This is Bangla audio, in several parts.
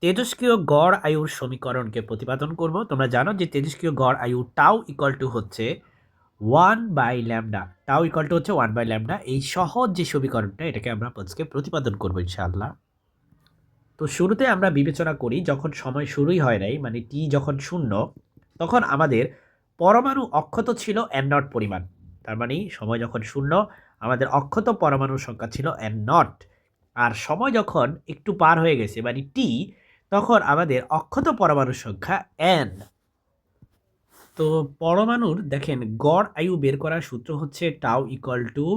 তেজস্ক্রিয় গড় আয়ুর সমীকরণকে প্রতিপাদন করব। তোমরা জানো যে তেজস্ক্রিয় গড় আয়ু টাউ ইকুয়াল টু হচ্ছে 1/λ। টাউ ইকুয়াল টু হচ্ছে 1/λ। এই সহজ যে সমীকরণটা, এটাকে আমরা আজকে প্রতিপাদন করবো ইনশাআল্লাহ। তো শুরুতে আমরা বিবেচনা করি যখন সময় শুরুই হয় নাই, মানে টি যখন শূন্য, তখন আমাদের পরমাণু অক্ষত ছিল n0 পরিমাণ। তার মানে সময় যখন শূন্য, আমাদের অক্ষত পরমাণুর সংখ্যা ছিল n0। আর সময় যখন একটু পার হয়ে গেছে মানে টি, তখন আমাদের অক্ষত পরমাণুর সংখ্যা n। তো পরমাণুর দেখেন গড় আয়ু বের করার সূত্র হচ্ছে tau equal to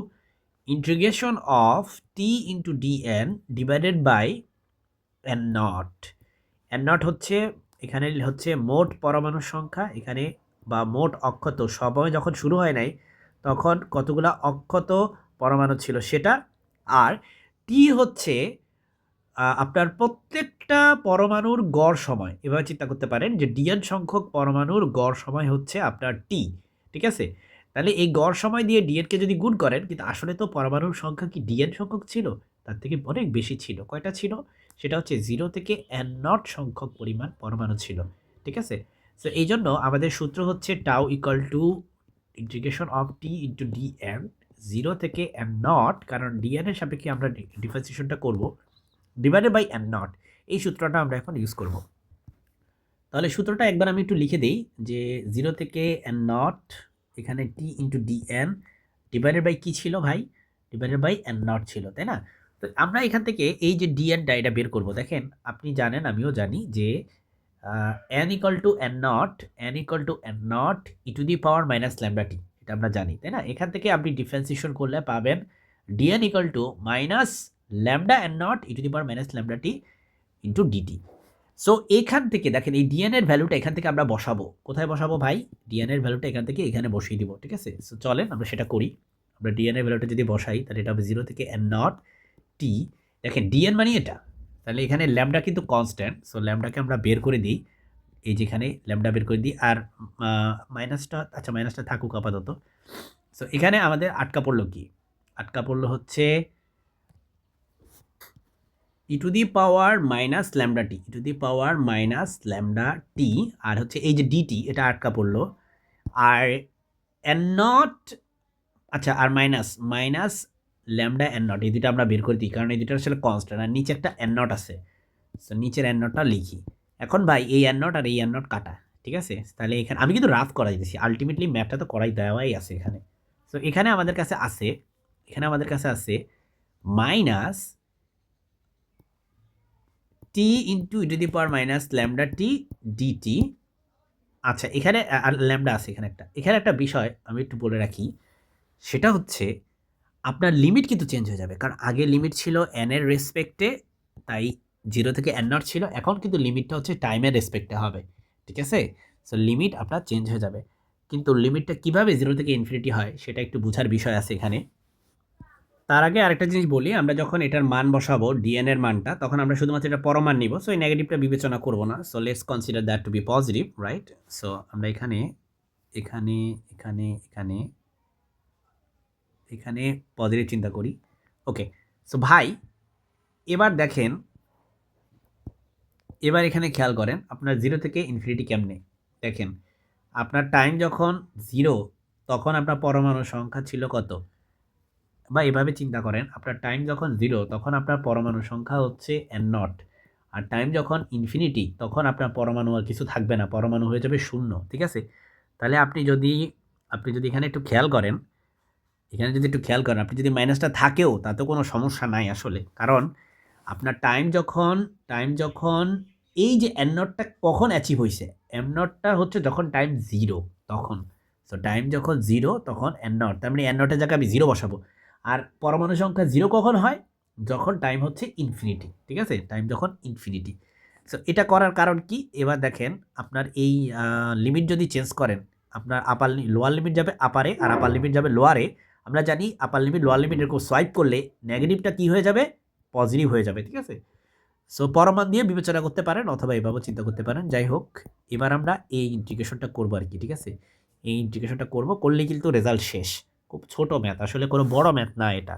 integration of t into d n divided by n naught. N naught হচ্ছে এখানে হচ্ছে মোট পরমাণুর সংখ্যা, এখানে বা মোট অক্ষত সময় যখন শুরু হয় নাই তখন কতগুলা অক্ষত পরমাণু ছিল সেটা। আর টি হচ্ছে আপনার প্রত্যেকটা পরমাণুর গড় সময়। এভাবে চিন্তা করতে পারেন যে ডিএন সংখ্যক পরমাণুর গড় সময় হচ্ছে আপনার টি। ঠিক আছে, তাহলে এই গড় সময় দিয়ে ডিএনকে যদি গুণ করেন, কিন্তু আসলে তো পরমাণুর সংখ্যা কি ডিএন সংখ্যক ছিল, তার থেকে অনেক বেশি ছিল। কয়টা ছিল? সেটা হচ্ছে 0 থেকে n0 সংখ্যক পরিমাণ পরমাণু ছিল। ঠিক আছে, তো এই জন্য আমাদের সূত্র হচ্ছে tau equal to integration of t into d n 0 থেকে n0, কারণ ডিএন এর সাপেক্ষে আমরা ডিফারেন্সিয়েশনটা করব, ডিভাইডেড বাই n0। এই সূত্রটা আমরা এখন ইউজ করব। তাহলে সূত্রটা একবার আমি একটু লিখে দিই যে 0 থেকে n0, এখানে টি ইন্টু ডিএন ডিভাইডেড বাই কী ছিল ভাই? ডিভাইডেড বাই n0 ছিল, তাই না? তো আমরা এখান থেকে এই যে ডিএনটা এটা বের করব। দেখেন, আপনি জানেন, আমিও জানি যে n equal to n0, n equal to n0 e to the power minus lambda t, এটা আমরা জানি, তাই না? এখান থেকে আপনি ডিফারেন্সিয়েশন করলে পাবেন d n equal to minus lambda n0 e to the power minus lambda t into d t. So এখান থেকে দেখেন এই ডিএন এর ভ্যালুটা এখান থেকে আমরা বসাবো। কোথায় বসাবো ভাই? ডিএন এর ভ্যালুটা এখান থেকে এখানে বসিয়ে দিব। ঠিক আছে, সো চলেন আমরা সেটা করি। আমরা ডিএন এর ভ্যালুটা যদি বসাই, তাহলে এটা হবে 0 থেকে n0 টি। দেখেন ডিএন মানে এটা, তাহলে এখানে ল্যামডা কিন্তু কনস্ট্যান্ট, সো ল্যামডাকে আমরা বের করে দিই। এই যেখানে ল্যামডা বের করে দিই, আর মাইনাসটা, আচ্ছা মাইনাসটা থাকুক আপাতত। সো এখানে আমাদের আটকা পড়লো কি? আটকা পড়লো হচ্ছে e to the power minus lambda t, e to the power minus lambda t, আর হচ্ছে এই যে ডিটি, এটা আটকা পড়লো। আর এন নট, আচ্ছা, আর minus minus lambda n naught, এই দুটো আমরা বের করে দিই, কারণ এই দুটো আসলে কনস্ট্যান্ট, আর নিচে একটা এন নট আছে। সো নিচের এন নটটা লিখি। এখন ভাই এই এন নট আর এই এন নট কাটা। ঠিক আছে, তাহলে এখানে আমি কিন্তু রাফ করা দিতেছি, আলটিমেটলি ম্যাপটা তো করাই দেওয়াই আছে এখানে। সো এখানে আমাদের কাছে আছে, এখানে আমাদের কাছে আছে minus t into e to the power minus lambda t d t. আচ্ছা, এখানে আর ল্যামডা আছে এখানে একটা বিষয় আমি একটু বলে রাখি, সেটা হচ্ছে আপনার লিমিট কিন্তু চেঞ্জ হয়ে যাবে, কারণ আগে লিমিট ছিল এন এর রেসপেক্টে, তাই 0 থেকে n0 ছিল, এখন কিন্তু লিমিটটা হচ্ছে টাইমের রেসপেক্টে হবে। ঠিক আছে, সো লিমিট আপনার চেঞ্জ হয়ে যাবে, কিন্তু লিমিটটা কিভাবে 0 থেকে ইনফিনিটি হয় সেটা একটু বোঝার বিষয় আছে এখানে। তার আগে আরেকটা জিনিস বলি, আমরা যখন এটার মান বসাবো ডিএন এর মানটা, তখন আমরা শুধুমাত্র এটা পরমান নিব, সো এই নেগেটিভটা বিবেচনা করব না। So let's consider that to be positive, right? So আমরা এখানে এখানে এখানে এখানে এখানে পজিটিভ চিন্তা করি। ওকে, সো ভাই এবার দেখেন, এবার এখানে খেয়াল করেন আপনার 0 থেকে ইনফিনিটি কেমনে। দেখেন, আপনার টাইম যখন 0, তখন আপনার পরমাণু সংখ্যা ছিল কত? বা এভাবে চিন্তা করেন, আপনার টাইম যখন 0 তখন আপনার পরমাণু সংখ্যা হচ্ছে n0, আর টাইম যখন ইনফিনিটি তখন আপনার পরমাণু আর কিছু থাকবে না, পরমাণু হয়ে যাবে শূন্য। ঠিক আছে, তাহলে আপনি যদি এখানে একটু খেয়াল করেন, আপনি যদি মাইনাসটা থাকেও তাতে কোনো সমস্যা নাই আসলে, কারণ আপনার টাইম যখন এই যে এন নটটা কখন অ্যাচিভ হয়েছে, এম নটটা হচ্ছে যখন টাইম 0 তখন। সো টাইম যখন 0 তখন এন নট, তার মানে এন নটের জায়গায় আমি 0 বসাবো। আর পরমাণু সংখ্যা 0 কখন হয়? যখন টাইম হচ্ছে ইনফিনিটি। ঠিক আছে, টাইম যখন ইনফিনিটি। সো এটা করার কারণ কি? এবার দেখেন, আপনার এই লিমিট যদি চেঞ্জ করেন, আপনার লোয়ার লিমিট যাবে আপারে, আর আপার লিমিট যাবে লোয়ারে। আমরা জানি আপার লিমিট লোয়ার লিমিট এরকম সোয়াইপ করলে নেগেটিভটা কি হয়ে যাবে? পজিটিভ হয়ে যাবে। ঠিক আছে, সো পরমান দিয়ে বিবেচনা করতে পারেন, অথবা এইভাবে চিন্তা করতে পারেন। যাই হোক, এবার আমরা এই ইন্টিগ্রেশনটা করবো আর কি। ঠিক আছে, এই ইন্টিগ্রেশনটা করলেই কিন্তু রেজাল্ট শেষ। খুব ছোট ম্যাথ, আসলে কোনো বড় ম্যাথ না এটা।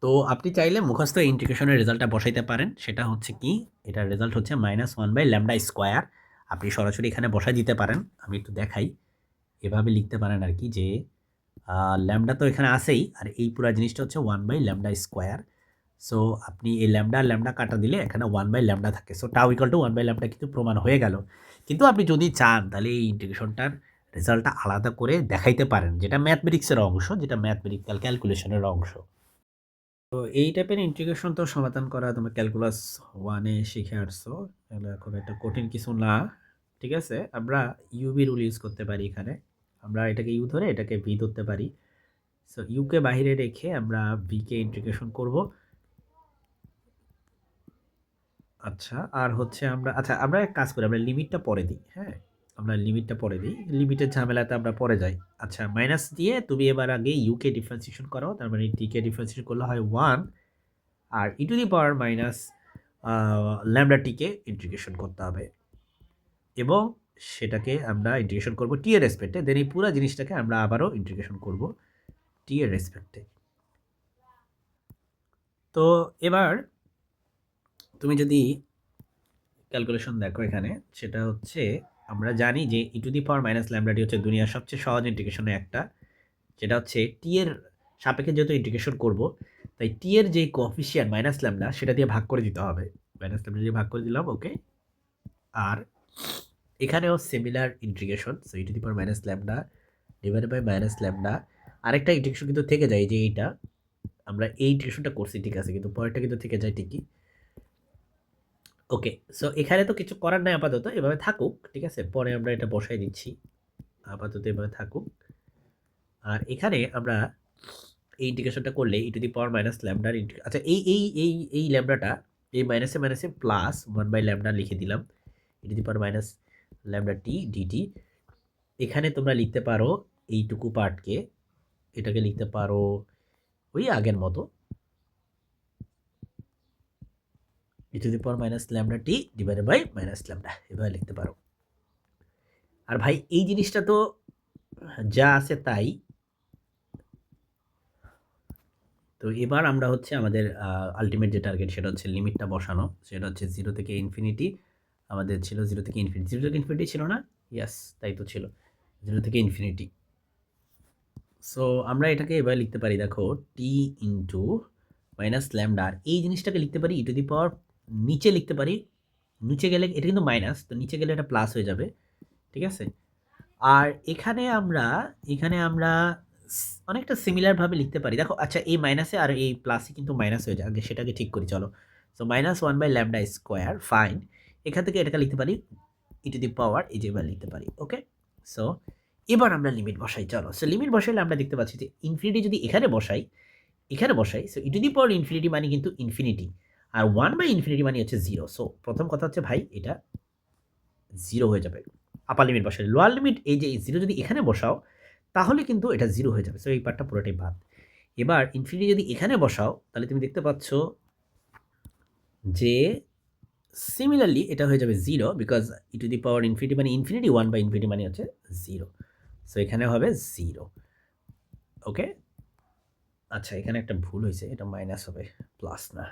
তো আপনি চাইলে মুখস্থ ইন্টিগ্রেশনের রেজাল্টটা বসাইতে পারেন। সেটা হচ্ছে কি, এটার রেজাল্ট হচ্ছে -1/λ²। আপনি সরাসরি এখানে বসাই দিতে পারেন। আমি একটু দেখাই। এভাবে লিখতে পারেন আর কি যে ল্যামডা তো এখানে আছেই, আর এই পুরা জিনিসটা হচ্ছে 1/λ²। সো আপনি এই ল্যামডা আর ল্যামডা কাটা দিলে এখানে 1/λ থাকে। সো টাউ ইকুয়াল টু 1/λ কিন্তু প্রমাণ হয়ে গেল। কিন্তু আপনি যদি চান তাহলে এই ইন্টিগ্রেশনটার রেজাল্টটা আলাদা করে দেখাইতে পারেন, যেটা ম্যাথমেটিক্সের অংশ, যেটা ম্যাথমেটিক্যাল ক্যালকুলেশনের অংশ। তো এই টাইপের ইন্টিগ্রেশন তো সমাধান করা তোমরা ক্যালকুলাস 1-এ শিখে আসছো। এগুলো খুব একটা কঠিন কিছু না। ঠিক আছে? আমরা ইউভি রুল ইউজ করতে পারি এখানে। আমরা এটাকে ইউ ধরে এটাকে ভি ধরতে পারি। সো ইউকে বাহিরে রেখে আমরা ভিকে ইন্টিগ্রেশন করব। আচ্ছা, আর হচ্ছে আমরা এক কাজ করি, আমরা লিমিটটা পরে দিই। হ্যাঁ? আমরা লিমিটটা পরে দিই। লিমিটের ঝামেলাতে আমরা পরে যাই। আচ্ছা, মাইনাস দিয়ে তুমি এবার আগে ইউকে ডিফারেন্সিয়েশন করো। তার মানে টিকে ডিফারেন্সিয়েশন করলে হয় 1, আর e to the power minus lambda টিকে ইন্টিগ্রেশন করতে হবে, এবং সেটাকে আমরা ইন্টিগ্রেশন করব টি এর রেসপেক্টে। দেন এই পুরো জিনিসটাকে আমরা আবারও ইন্টিগ্রেশন করব টি এর রেসপেক্টে। তো এবার তুমি যদি ক্যালকুলেশন দেখো এখানে, সেটা হচ্ছে আমরা জানি যে ই টু দি পাওয়ার মাইনাস ল্যামডাটি হচ্ছে দুনিয়ার সবচেয়ে সহজ ইন্টিগ্রেশনের একটা, যেটা হচ্ছে টি এর সাপেক্ষে যেহেতু ইন্টিগ্রেশন করব, তাই টি এর যে কোএফিসিয়েন্ট মাইনাস ল্যামডা সেটা দিয়ে ভাগ করে দিতে হবে। মাইনাস ল্যামডা দিয়ে ভাগ করে দিলাম, ওকে। আর এখানেও similar integration, so e to the power minus lambda divided by minus lambda. আরেকটা ইন্টিগ্রেশন কিন্তু থেকে যায়, যে এইটা আমরা এই ইন্টিগ্রেশনটা করছি ঠিক আছে, কিন্তু পরেরটা কিন্তু থেকে যায় ঠিকই। ওকে, সো এখানে তো কিছু করার নাই, আপাতত এভাবে থাকুক। ঠিক আছে, পরে আমরা এটা বসাই দিচ্ছি। আপাতত এভাবে থাকুক। আর এখানে আমরা এই ইন্টিগ্রেশনটা করলে ই টু দি পাওয়ার মাইনাস ল্যামডার আচ্ছা, এই ল্যামডাটা এই মাইনাসে মাইনাসে প্লাস 1/λ লিখে দিলাম, e to the power minus lambda t dt. এখানে তোমরা লিখতে পারো এইটুকু পার্টকে, এটাকে লিখতে পারো ওই আগের মতো, e to the power minus lambda t divided by minus lambda, এভাবে লিখতে পারো। আর ভাই এই জিনিসটা তো যা আছে তাই। তো এবার আমরা হচ্ছে আমাদের আলটিমেট যে টার্গেট সেটা হচ্ছে লিমিটটা বসানো। সেটা হচ্ছে 0 থেকে ইনফিনিটি। আমাদের ছিল 0 থেকে ইনফিনিটি। 0 থেকে ইনফিনিটি ছিল না? ইয়েস, তাই তো ছিল। 0 থেকে ইনফিনিটি। সো আমরা এটাকে এবার লিখতে পারি, দেখো টি ইন্টু মাইনাস ল্যামডা। আর এই জিনিসটাকে লিখতে পারি ই টু দি পাওয়ার, নিচে লিখতে পারি, নিচে গেলে এটা কিন্তু মাইনাস, তো নিচে গেলে এটা প্লাস হয়ে যাবে। ঠিক আছে? আর এখানে আমরা অনেকটা সিমিলারভাবে লিখতে পারি। দেখো, আচ্ছা, এই মাইনাসে আর এই প্লাসে কিন্তু মাইনাস হয়ে যায়, আগে সেটাকে ঠিক করি চলো। So -1/λ², fine. এখান থেকে এটাকে লিখতে পারি ই টু দি পাওয়ার, এই যে এবার লিখতে পারি, ওকে। সো এবার আমরা লিমিট বসাই, চলো। সো লিমিট বসাইলে আমরা দেখতে পাচ্ছি যে ইনফিনিটি যদি এখানে বসাই, so e to the power infinity মানে কিন্তু ইনফিনিটি, আর 1/∞ মানে হচ্ছে 0। সো প্রথম কথা হচ্ছে ভাই এটা 0 হয়ে যাবে। আপার লিমিট বসালে, লোয়ার লিমিট এই যে 0 যদি এখানে বসাও তাহলে কিন্তু এটা 0 হয়ে যাবে। সো এই পার্টটা পুরোটাই বাদ। এবার ইনফিনিটি যদি এখানে বসাও তাহলে তুমি দেখতে পাচ্ছ যে সিমিলারলি এটা হয়ে যাবে 0, because E to the power infinity মানে ইনফিনিটি, 1/∞ মানে হচ্ছে 0। সো এখানে হবে 0, ওকে। আচ্ছা, এখানে একটা ভুল হয়েছে, এটা মাইনাস হবে, প্লাস না।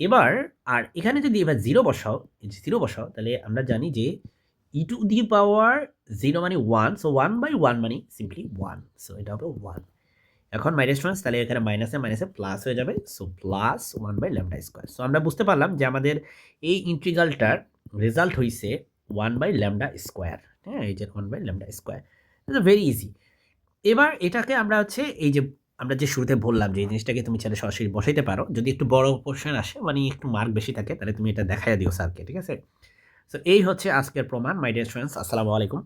এবার আর এখানে যদি এবার 0 বসাও, তাহলে আমরা জানি যে ই টু দি পাওয়ার 0 মানে 1, সো 1/1 মানে সিম্পলি 1, সো এটা হবে 1। এখন মাই রেস্টুরেন্টস, তাহলে এখানে মাইনাসে মাইনাসে প্লাস হয়ে যাবে, সো প্লাস 1/λ²। সো আমরা বুঝতে পারলাম যে আমাদের এই ইন্টিগ্রালটার রেজাল্ট হয়েছে 1/λ²। হ্যাঁ, এই যে 1/λ², ভেরি ইজি। এবার এটাকে আমরা হচ্ছে এই যে আমরা যে শুরুতে বললাম যে এই জিনিসটাকে তুমি চাইলে সরাসরি বসাইতে পারো, যদি একটু বড় পোর্শন আসে মানে একটু মার্ক বেশি থাকে তাহলে তুমি এটা দেখাইয়া দিও স্যারকে। ঠিক আছে? সো এই হচ্ছে আজকের প্রমাণ। মাই ডিয়ার স্টুডেন্টস, আসসালামু আলাইকুম।